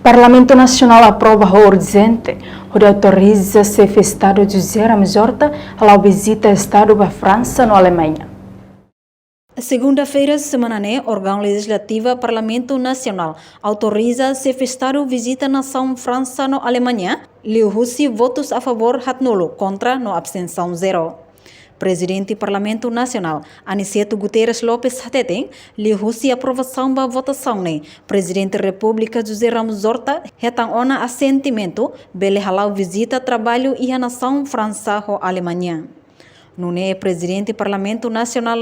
Parlamento Nacional aprova a urgente, onde autoriza o chefe de Estado José Ramos Horta a visita ao Estado da França na Alemanha. Segunda-feira, semana órgão legislativo Parlamento Nacional autoriza o chefe de Estado visita a nação França na Alemanha, liu Rússia votos a favor hat nulo, contra no abstenção zero. Presidente do Parlamento Nacional, Aniceto Guterres Lopes Hateten, liu Rússia aprovação da votação Presidente da República José Ramos Horta, retan ona assentimento, bele halau visita trabalho e a nação França ou Alemanha. No Presidente do Parlamento Nacional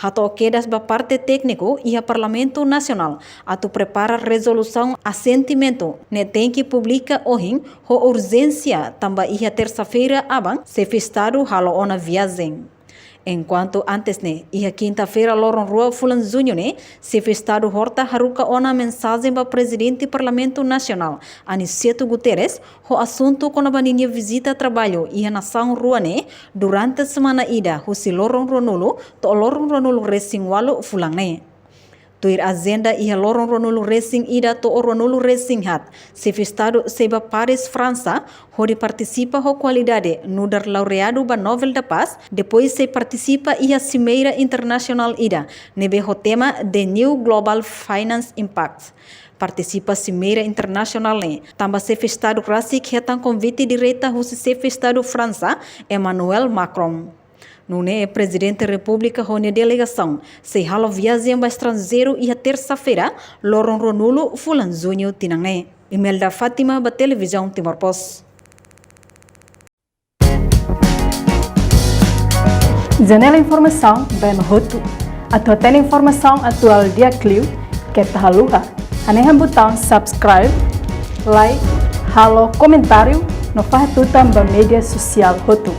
hato quedas da parte técnico e a Parlamento Nacional ato prepara resolução assentimento tem que publica hoje ho urgência também e a terça-feira abang se Estado halo ona viagem. Enquanto antes e a quinta-feira loron rua fulan junho se Estado Horta haruka ona mensagem para Presidente do Parlamento Nacional Aniceto Guterres o assunto com a baninha visita trabalho e a nação rua durante a semana ida husi loron ronulo to loron ronulo racing walo fulang Tuir agenda e a loron ronulo racing ida to ronulo racing hat se Estado seba Paris França onde participa ho qualidade no dar laureado ba Nobel da Paz depois se participa e a Cimeira Internacional ida nebe ho tema The New Global Finance Impact participa Cimeira Internacional tamba se Estado Classic retan convite direta ho se Estado França Emmanuel Macron. No Presidente da República a delegação se halo viagem para estrangeiro e a terça-feira loron ronulo fulan junho tinang Imelda Fátima ba televisão Timor Post. Janela informação bem roto. A tua informação atual dia Clio que tá luha. Aneha botão subscribe, like, halo comentário no faz tu também mídia social roto.